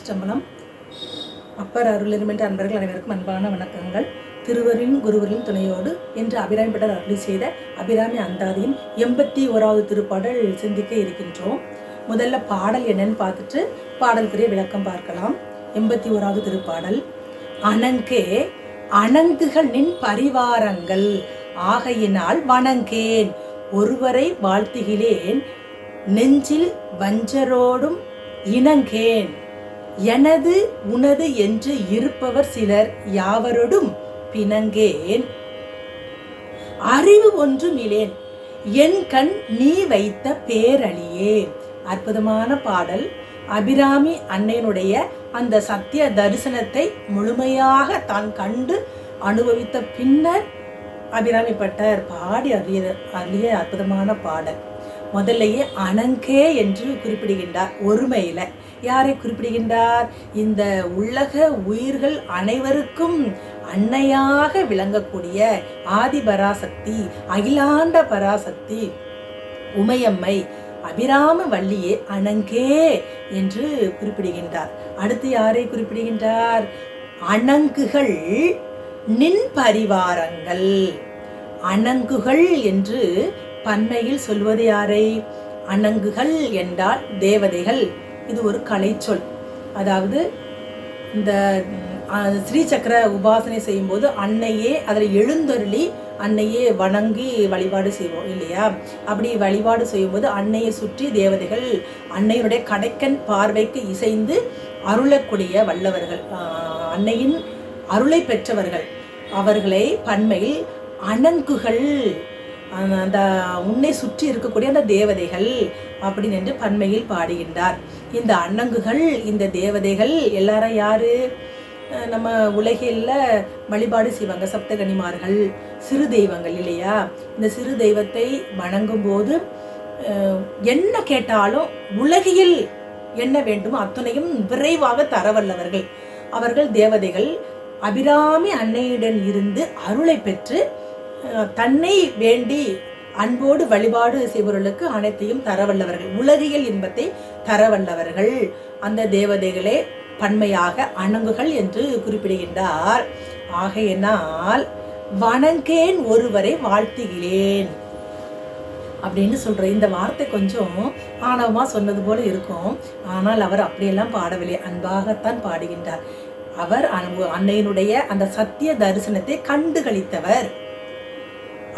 திருச்சிற்றம்பலம். அப்பர் அருளிருமென்ற அன்பர்கள் அனைவருக்கும் அன்பான வணக்கங்கள். திருவரின் குருவரின் துணையோடு இன்று அபிராமிப்பட்டர் அருளி செய்த அபிராமி அந்தாதியின் 81வது திருப்பாடல் சிந்திக்க இருக்கின்றோம். முதல்ல பாடல் என்னன்னு பார்த்துட்டு பாடலுக்குரிய விளக்கம் பார்க்கலாம். 81வது திருப்பாடல். அணங்கே அணங்குகள் நின் பரிவாரங்கள் ஆகையினால் வணங்கேன், ஒருவரை வாழ்த்துகிலேன், நெஞ்சில் வஞ்சரோடும் இணங்கேன், எனது உனது என்று இருப்பவர் சிலர் யாவரோடும் பிணங்கேன், அறிவு ஒன்றும் இலேன், என் கண் நீ வைத்த பேரழியே. அற்புதமான பாடல். அபிராமி அன்னையினுடைய அந்த சத்திய தரிசனத்தை முழுமையாக தான் கண்டு அனுபவித்த பின்னர் அபிராமிப்பட்டர் பாடி அருளிய அற்புதமான பாடல். முதல்லையே அணங்கே என்று குறிப்பிடுகின்றார். ஒருமையில யாரை குறிப்பிடுகின்றார்? இந்த உலக உயிர்கள் அனைவருக்கும் அன்னையாக விளங்கக்கூடிய ஆதி பராசக்தி, அகிலாண்ட பராசக்தி உமையம்மை அபிராம வள்ளியே அணங்கே என்று குறிப்பிடுகின்றார். அடுத்து யாரை குறிப்பிடுகின்றார்? அணங்குகள் நின் பரிவாரங்கள். அணங்குகள் என்று பன்மையில் சொல்வது யாரை? அணங்குகள் என்றால் தேவதைகள். இது ஒரு கலைச்சொல். அதாவது இந்த ஸ்ரீசக்கர உபாசனை செய்யும்போது அன்னையே அதில் எழுந்தருளி அன்னையே வணங்கி வழிபாடு செய்வோம் இல்லையா? அப்படி வழிபாடு செய்யும்போது அன்னையை சுற்றி தேவதைகள் அன்னையுடைய கடைக்கண் பார்வைக்கு இசைந்து அருளக்கூடிய வல்லவர்கள், அன்னையின் அருளை பெற்றவர்கள், அவர்களை பன்மையில் அணங்குகள், அந்த உன்னை சுற்றி இருக்கக்கூடிய அந்த தேவதைகள் அப்படின்னு என்று பன்மையில் பாடுகின்றார். இந்த அணங்குகள், இந்த தேவதைகள் எல்லாரும் யாரு? நம்ம உலகில் வழிபாடு செய்வாங்க சப்தகனிமார்கள், சிறு தெய்வங்கள் இல்லையா? இந்த சிறு தெய்வத்தை வணங்கும் போது என்ன கேட்டாலும் உலகில் என்ன வேண்டுமோ அத்தனையும் விரைவாக தரவல்லவர்கள் அவர்கள் தேவதைகள். அபிராமி அன்னையுடன் இருந்து அருளை பெற்று தன்னை வேண்டி அன்போடு வழிபாடு செய்பவர்களுக்கு அனைத்தையும் தரவல்லவர்கள், உலகியல் இன்பத்தை தரவல்லவர்கள். அந்த தேவதைகளே பன்மையாக அணங்குகள் என்று குறிப்பிடுகின்றார். ஆகையினால் வணங்கேன், ஒருவரை வாழ்த்துகிறேன் அப்படின்னு சொல்ற இந்த வார்த்தை கொஞ்சம் ஆணவமா சொன்னது போல இருக்கும். ஆனால் அவர் அப்படியெல்லாம் பாடவில்லை, அன்பாகத்தான் பாடுகின்றார். அவர் அன்னையினுடைய அந்த சத்திய தரிசனத்தை கண்டுகளித்தவர்.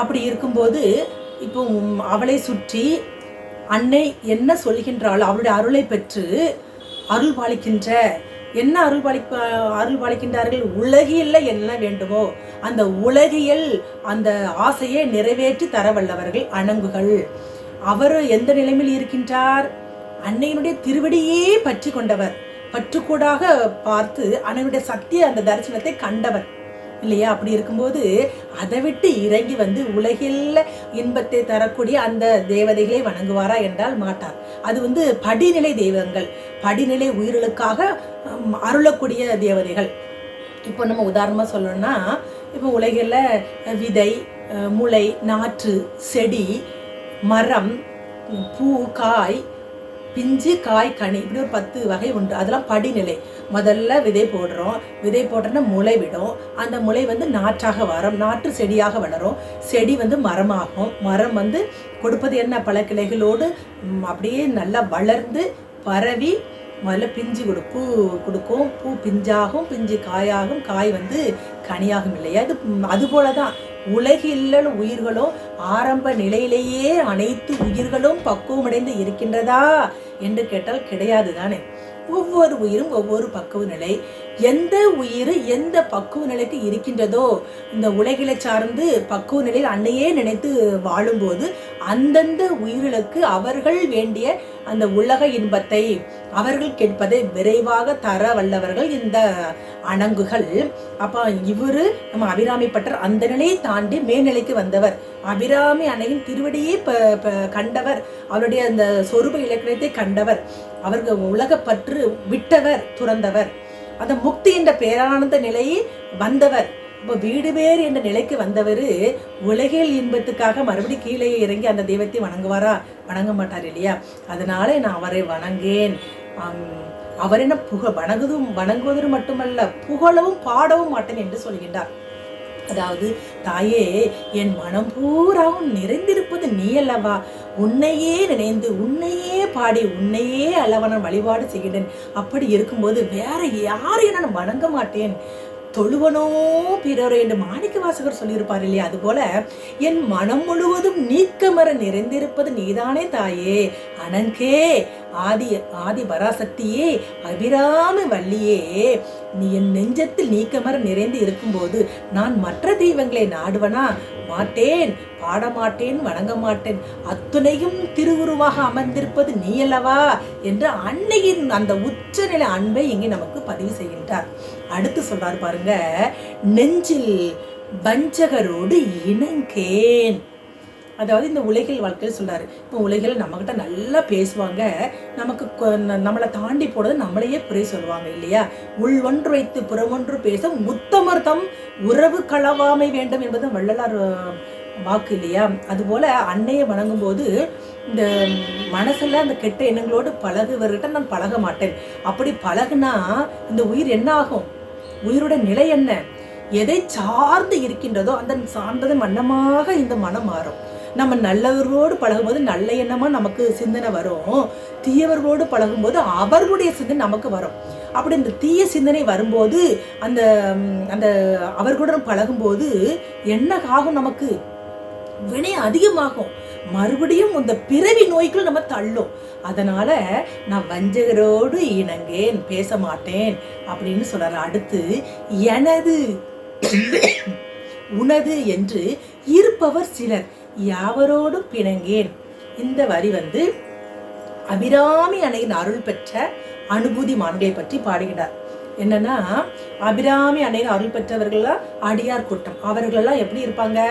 அப்படி இருக்கும்போது இப்போ அவளை சுற்றி அன்னை என்ன சொல்கின்றாளோ அவளுடைய அருளை பெற்று அருள் பாலிக்கின்ற, என்ன அருள் பாலிக்கின்றார்கள்? உலகியல்ல என்ன வேண்டுமோ அந்த உலகியல் அந்த ஆசையை நிறைவேற்றி தரவல்லவர்கள் அணங்குகள். அவர் எந்த நிலைமையில் இருக்கின்றார்? அன்னையினுடைய திருவடியே பற்றி கொண்டவர், பற்றுக்கூடாக பார்த்து அன்னையுடைய சத்திய அந்த தரிசனத்தை கண்டவர் இல்லையா? அப்படி இருக்கும்போது அதை விட்டு இறங்கி வந்து உலகில் இன்பத்தை தரக்கூடிய அந்த தேவதைகளை வணங்குவாரா என்றால் மாட்டார். அது படிநிலை தெய்வங்கள், படிநிலை உயிர்களுக்காக அருளக்கூடிய தேவதைகள். இப்போ நம்ம உதாரணமாக சொல்லணும்னா, இப்போ உலகில் விதை, முளை, நாற்று, செடி, மரம், பூ, காய், பிஞ்சு, காய், கனி, இப்படி ஒரு 10 வகை உண்டு. அதெல்லாம் படிநிலை. முதல்ல விதை போடுறோம், விதை போட்டோன்னா முளை விடும், அந்த முளை நாற்றாக வரும், நாற்று செடியாக வளரும், செடி மரமாகும், மரம் கொடுப்பது என்ன? பல கிளைகளோடு அப்படியே நல்லா வளர்ந்து பரவி முதல்ல பிஞ்சு கொடுக்கும், பூ பிஞ்சாகும், பிஞ்சு காயாகும், காய் கனியாகும் இல்லையா? அது போலதான் உலகில் உயிர்களும் ஆரம்ப நிலையிலேயே அனைத்து உயிர்களும் பக்குவமடைந்து இருக்கின்றதா என்று கேட்டால் கிடையாது தானே. ஒவ்வொரு உயிரும் ஒவ்வொரு பக்குவ நிலை. எந்த உயிர் எந்த பக்குவ நிலைக்கு இருக்கின்றதோ, இந்த உலகிலை சார்ந்து பக்குவ நிலையில் அன்னையே நினைத்து வாழும்போது அந்தந்த உயிர்களுக்கு அவர்கள் வேண்டிய அந்த உலக இன்பத்தை அவர்கள் கேட்பதை விரைவாக தர வல்லவர்கள் இந்த அணங்குகள். அப்போ இவரு நம்ம அபிராமிப்பட்டர் அந்த நிலையை தாண்டி மேல்நிலைக்கு வந்தவர். அபிராமி அன்னையின் திருவடியே கண்டவர், அவருடைய அந்த சொரூப இலக்கணத்தை கண்டவர், அவர்கள் உலகப்பற்று விட்டவர், துறந்தவர், அந்த முக்தி என்ற பேரானந்த நிலையை வந்தவர். இப்போ வீடு பேர் என்ற நிலைக்கு வந்தவர் உலகில் இன்பத்துக்காக மறுபடி கீழே இறங்கி அந்த தெய்வத்தை வணங்குவாரா? வணங்க மாட்டார் இல்லையா? அதனால நான் அவரை வணங்கேன். அவர் என்ன வணங்குவதும் மட்டுமல்ல, புகழவும் பாடவும் மாட்டேன் என்று சொல்கின்றார். அதாவது, தாயே, என் மனம் பூராவும் நிறைந்திருப்பது நீ அல்லவா, உன்னையே நினைந்து உன்னையே பாடி உன்னையே அல்லவா நான் வழிபாடு செய்கின்றேன். அப்படி இருக்கும்போது வேற யாரையும் நான் வணங்க மாட்டேன், தொழுவனோ பிறரோ என்று மாணிக்க வாசகர் சொல்லியிருப்பார் இல்லையா? அதுபோல என் மனம் முழுவதும் நீக்கமர நிறைந்திருப்பது நீதானே தாயே, அனங்கே, ஆதி பராசக்தியே, அபிராமி வள்ளியே, நீ என் நெஞ்சத்தில் நீக்கமர நிறைந்து இருக்கும்போது நான் மற்ற தெய்வங்களை நாடுவனா? மாட்டேன், பாடமாட்டேன், வணங்க மாட்டேன். அத்துணையும் திருவுருவாக அமர்ந்திருப்பது நீ அல்லவா என்று அன்னையின் அந்த உச்சநிலை அன்பை இங்கே நமக்கு பதிவு செய்கின்றார். அடுத்து சொல்றாரு பாருங்க, நெஞ்சில் வஞ்சகரோடு இணங்கேன். அதாவது இந்த உலகில் வாழ்க்கையில் சொல்றாரு. இப்போ உலகில் நம்மகிட்ட நல்லா பேசுவாங்க, நமக்கு நம்மளை தாண்டி போடுறது நம்மளையே குறை சொல்லுவாங்க இல்லையா? உள் ஒன்று வைத்து புறமொன்று பேச உத்தமர்த்தம் உறவு களவாமை வேண்டும் என்பது வள்ளலார் வாக்கு இல்லையா? அதுபோல அன்னையை வணங்கும் போது இந்த மனசுல அந்த கெட்ட எண்ணங்களோடு பழகுவர்கிட்ட நான் பழக மாட்டேன். அப்படி பழகுனா இந்த உயிர் என்ன ஆகும்? உயிரோட நிலை என்ன? எதை சார்ந்து இருக்கின்றதோ அந்த சார்ந்தது மன்னமாக இந்த மனம் மாறும். நம்ம நல்லவர்களோடு பழகும்போது நல்ல எண்ணமா நமக்கு சிந்தனை வரும், தீயவர்களோடு பழகும்போது அவர்களுடைய சிந்தனை நமக்கு வரும். அப்படி இந்த தீய சிந்தனை வரும்போது அந்த அந்த அவர்களுடன் பழகும்போது என்ன ஆகும்? நமக்கு வினை அதிகமாகும், மறுபடியும் இந்த பிறவி நோய்க்குள்ள நம்ம தள்ளும். அதனால நான் வஞ்சகரோடு இணங்கேன், பேச மாட்டேன் அப்படின்னு சொல்றாரு. அடுத்து, எனது உனது என்று இருப்பவர் சிலர் யாவரோடும் பிணங்கேன். இந்த வரி அபிராமி அன்னையின் அருள் பெற்ற அனுபூதி மான்களை பற்றி பாடுகிறார். என்னன்னா, அபிராமி அன்னையின் அருள் பெற்றவர்கள்லாம் அடியார் கூட்டம். அவர்களெல்லாம் எப்படி இருப்பாங்க?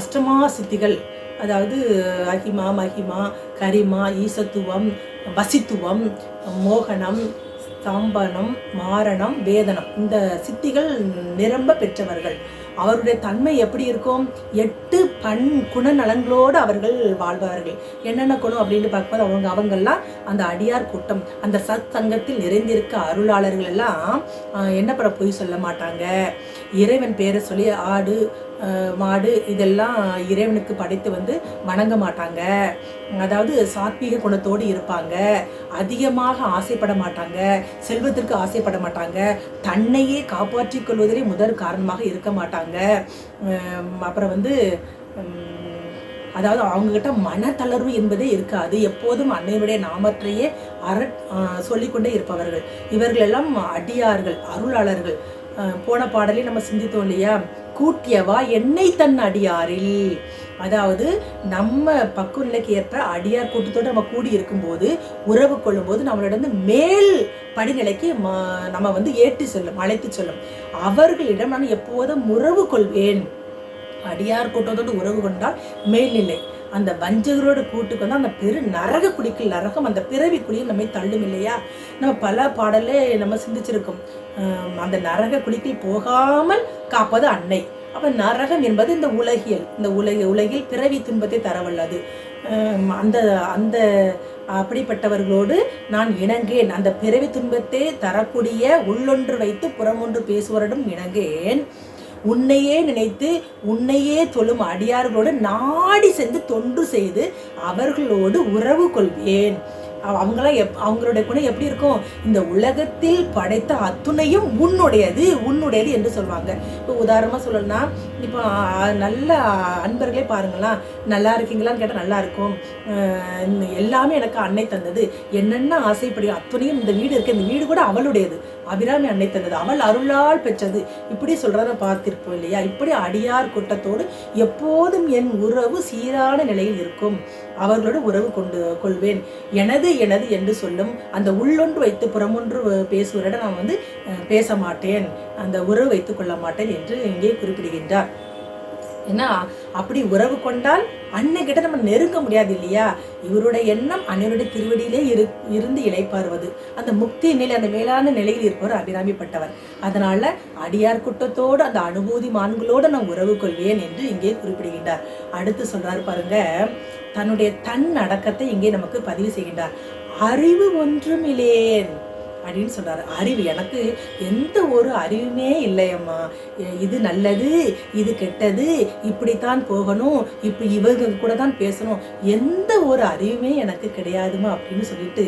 அஷ்டமா சித்திகள், அதாவது அகிமா, மகிமா, கரிமா, ஈசத்துவம், வசித்துவம், மோகனம், ஸ்தம்பனம், மாரணம், வேதனம், இந்த சித்திகள் நிரம்ப பெற்றவர்கள். அவருடைய தன்மை எப்படி இருக்கும்? 8 குணநலங்களோடு அவர்கள் வாழ்வார்கள். என்னென்ன குணம் அப்படின்னு பார்க்கும்போது அவங்கெல்லாம் அந்த அடியார் கூட்டம், அந்த சத் சங்கத்தில் நிறைந்திருக்க அருளாளர்கள் எல்லாம் என்ன பண்ண போய் சொல்ல மாட்டாங்க. இறைவன் பேரை சொல்லி ஆடு மாடு இதெல்லாம் இறைவனுக்கு படைத்து வணங்க மாட்டாங்க. அதாவது சாத்வீக குணத்தோடு இருப்பாங்க, அதிகமாக ஆசைப்பட மாட்டாங்க, செல்வத்திற்கு ஆசைப்பட மாட்டாங்க, தன்னையே காப்பாற்றிக் கொள்வதிலே முதல் காரணமாக இருக்க மாட்டாங்க. அப்புறம் அதாவது அவங்ககிட்ட மனத்தளர்வு என்பதே இருக்காது. எப்போதும் அன்னையுடைய நாமற்றையே சொல்லிக்கொண்டே இருப்பவர்கள். இவர்கள் எல்லாம் அடியார்கள், அருளாளர்கள். போன பாடலே நம்ம சிந்தித்தோம் இல்லையா? கூட்டியவா என்னை தன் அடியாரில். அதாவது நம்ம பக்குவ நிலைக்கு ஏற்ப அடியார் கூட்டத்தோடு நம்ம கூடி இருக்கும்போது, உறவு கொள்ளும் போது நம்மளோட மேல் படிநிலைக்கு நம்ம ஏற்றி செல்லும், அழைத்து செல்லும். அவர்களிடம் நான் எப்போதும் உறவு கொள்வேன். அடியார் கூட்டத்தோடு உறவு கொண்டால் மேல்நிலை. அந்த வஞ்சகரோட கூட்டுக்கு அந்த பெரு நரக குடிக்கு நரகம், அந்த பிறவி குழியில் நம்மை தள்ளும் இல்லையா? நம்ம பல பாடலே நம்ம சிந்திச்சிருக்கோம். அந்த நரக குழிக்கில் போகாமல் காப்பது அன்னை. அப்ப நரகம் என்பது இந்த உலகியல், இந்த உலகில் பிறவி துன்பத்தை தரவல்லது. அந்த அந்த அப்படிப்பட்டவர்களோடு நான் இணங்கேன். அந்த பிறவி துன்பத்தை தரக்கூடிய உள்ளொன்று வைத்து புறமொன்று பேசுவரிடம் இணங்கேன். உன்னையே நினைத்து உன்னையே தொழும் அடியார்களோடு நாடி சென்று தொண்டு செய்து அவர்களோடு உறவு கொள்வேன். அவங்களாம் அவங்களுடைய குணம் எப்படி இருக்கும்? இந்த உலகத்தில் படைத்த அத்துணையும் உன்னுடையது என்று சொல்லுவாங்க. இப்போ உதாரணமாக சொல்லணும்னா, இப்போ நல்ல அன்பர்களே பாருங்களா, நல்லா இருக்கீங்களான்னு கேட்டால் நல்லா இருக்கும், எல்லாமே எனக்கு அன்னை தந்தது, என்னென்ன ஆசைப்படியோ அத்துணையும் இந்த வீடு இருக்கு, இந்த வீடு கூட அவளுடையது, அபிராமி அன்னை தந்தது, அவள் அருளால் பெற்றது, இப்படி சொல்றத பார்த்திருப்போம் இல்லையா? இப்படி அடியார் கூட்டத்தோடு எப்போதும் என் உறவு சீரான நிலையில் இருக்கும். அவர்களோடு உறவு கொள்வேன். எனது என்று சொல்லும் அந்த உள்ளொன்று வைத்து புறமொன்று பேசுவரிடம் நான் பேச மாட்டேன், அந்த உறவு வைத்துக் கொள்ள மாட்டேன் என்று இங்கே குறிப்பிடுகின்றார். ஏன்னா அப்படி உறவு கொண்டால் அன்னைக்கிட்ட நம்ம நெருங்க முடியாது இல்லையா? இவருடைய எண்ணம் அன்னையுடைய திருவடியிலே இருந்து இளைப்பாறுவது, அந்த முக்தி நிலை, அந்த மேலான நிலையில் இருப்பவர் அபிராமிப்பட்டவர். அதனால அடியார் கூட்டத்தோடு அந்த அனுபூதி மான்களோடு நான் உறவு கொள்வேன் என்று இங்கே குறிப்பிடுகின்றார். அடுத்து சொல்றாரு பாருங்க, தன்னுடைய தன் அடக்கத்தை இங்கே நமக்கு பதிவு செய்கின்றார். அறிவு ஒன்றுமில்லேன் அப்படின்னு சொல்றாரு. அறிவு, எனக்கு எந்த ஒரு அறிவுமே இல்லையம்மா. இது நல்லது, இது கெட்டது, இப்படித்தான் போகணும், இப்போ இவங்க கூட தான் பேசணும், எந்த ஒரு அறிவுமே எனக்கு கிடையாதுமா அப்படின்னு சொல்லிட்டு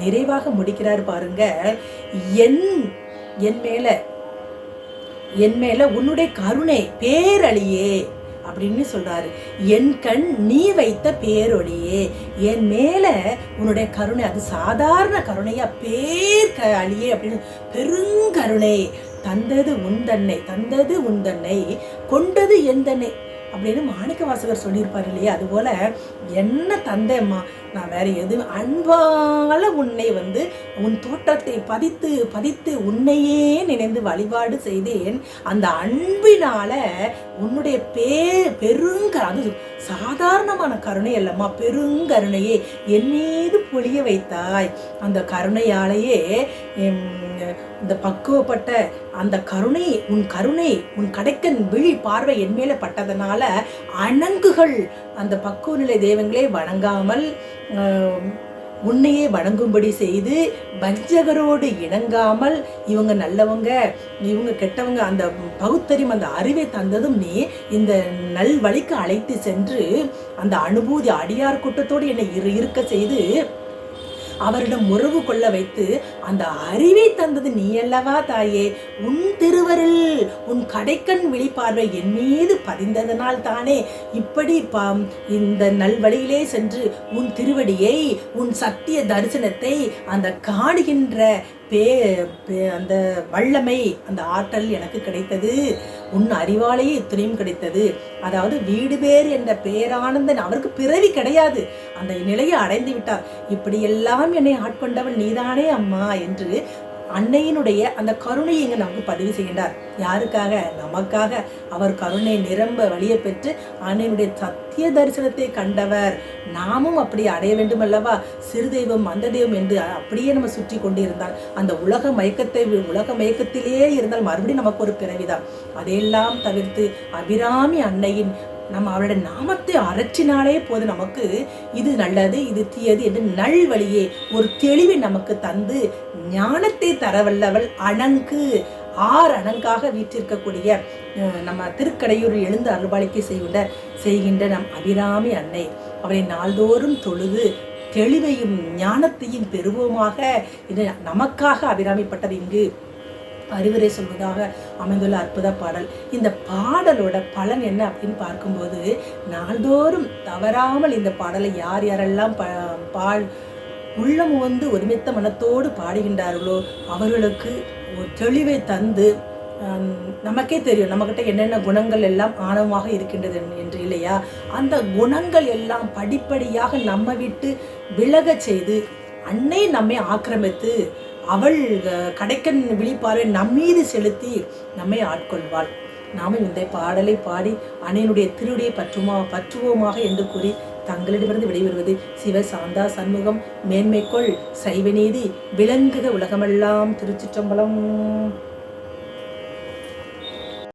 நிறைவாக முடிக்கிறாரு பாருங்க. என் மேல உன்னுடைய கருணை பேரழியே அப்படின்னு சொல்றாரு. என் கண் நீ வைத்த பேரொழியே, என் மேல உன்னுடைய கருணை, அது சாதாரண கருணையா, அழியே அப்படின்னு பெருங்கருணை. தந்தது உந்தன்னை கொண்டது எந்தன்னை அப்படின்னு மாணிக்க வாசகர் சொல்லியிருப்பார் இல்லையா? அதுபோல என்ன தந்தைம்மா, நான் வேற எதுவும் அன்பால உன்னை உன் தோற்றத்தை பதித்து உன்னையே நினைந்து வழிபாடு செய்தேன். அந்த அன்பினால உன்னுடைய அது சாதாரணமான கருணை அல்லம்மா, பெருங்கருணையே என் மீது பொழிய வைத்தாய். அந்த கருணையாலேயே இந்த பக்குவப்பட்ட அந்த உன் கடைக்கன் விழி பார்வை என் மேல பட்டதனால அணங்குகள் அந்த பக்குவ நிலை தெய்வங்களே வணங்காமல் உன்னையே வணங்கும்படி செய்து, வஞ்சகரோடு இணங்காமல் இவங்க நல்லவங்க இவங்க கெட்டவங்க அந்த பகுத்தறிவு அந்த அறிவை தந்ததும் நீ இந்த நல் வழிக்கு அழைத்து சென்று அந்த அனுபூதி அடியார் கூட்டத்தோடு என்னை இருக்க செய்து அவரிடம் உறவு கொள்ள வைத்து அந்த அறிவை தந்தது நீ அல்லவா தாயே. உன் திருவருள், உன் கடைக்கண் விழிப்பார்வை என் மீது பதிந்ததனால் தானே இப்படி இந்த நல்வழியிலே சென்று உன் திருவடியை, உன் சத்திய தரிசனத்தை அந்த காணுகின்ற அந்த வல்லமை, அந்த ஆற்றல் எனக்கு கிடைத்தது. உன் அறிவாலேயே இத்தனையும் கிடைத்தது. அதாவது வீடு பேர் என்ற பேரானந்தன், அவருக்கு பிறவி கிடையாது, அந்த நிலையை அடைந்து விட்டார். இப்படியெல்லாம் என்னை ஆட்கொண்டவள் நீதானே அம்மா என்று அன்னையினுடைய அந்த கருணையை இங்கே நமக்கு பதிவு செய்கின்றார். யாருக்காக? நமக்காக. அவர் கருணை நிரம்ப வழிய பெற்று அன்னையினுடைய சத்திய தரிசனத்தை கண்டவர். நாமும் அப்படி அடைய வேண்டும் அல்லவா? சிறு தெய்வம் அந்த தெய்வம் என்று அப்படியே நம்ம சுற்றி கொண்டு இருந்தால், அந்த உலக மயக்கத்திலேயே இருந்தால் மறுபடியும் நமக்கு ஒரு பிறவிதான். அதையெல்லாம் தவிர்த்து அபிராமி அன்னையின் அவளுடைய நாமத்தை அரற்றினாலே போது நமக்கு இது நல்லது இது தீயது என்று நல்வழியே ஒரு தெளிவை நமக்கு தந்து ஞானத்தை தரவல்லவள் அணங்காக வீற்றிருக்கக்கூடிய நம்ம திருக்கடையூரில் எழுந்து அருள்பாலிக்கை செய்கின்ற நம் அபிராமி அன்னை. அவளை நாள்தோறும் தொழுது தெளிவையும் ஞானத்தையும் பெறுவோமாக. இது நமக்காக அபிராமிப்பட்டது இங்கு அறிவுரை சொல்வதாக அமைந்துள்ள அற்புத பாடல். இந்த பாடலோட பலன் என்ன அப்படின்னு பார்க்கும்போது, நாள்தோறும் தவறாமல் இந்த பாடலை யாரெல்லாம் உள்ளம் ஒருமித்த மனத்தோடு பாடுகின்றார்களோ அவர்களுக்கு ஒரு தெளிவை தந்து, நமக்கே தெரியும் நம்மகிட்ட என்னென்ன குணங்கள் எல்லாம் ஆணவமாக இருக்கின்றது என்று இல்லையா? அந்த குணங்கள் எல்லாம் படிப்படியாக நம்ம விட்டு விலக செய்து அன்னை நம்மை ஆக்கிரமித்து அவள் கடைக்கண் விழிப்பார்வை நம்மீது செலுத்தி நம்மை ஆட்கொள்வாள். நாமும் இந்த பாடலை பாடி அன்னையினுடைய திருடியை பற்றுவோமாக என்று கூறி தங்களிடமிருந்து விடைபெறுவது சிவ சாந்தா சண்முகம். மேன்மைக்குள் சைவநீதி விளங்குக உலகமெல்லாம். திருச்சிற்றம்பலம்.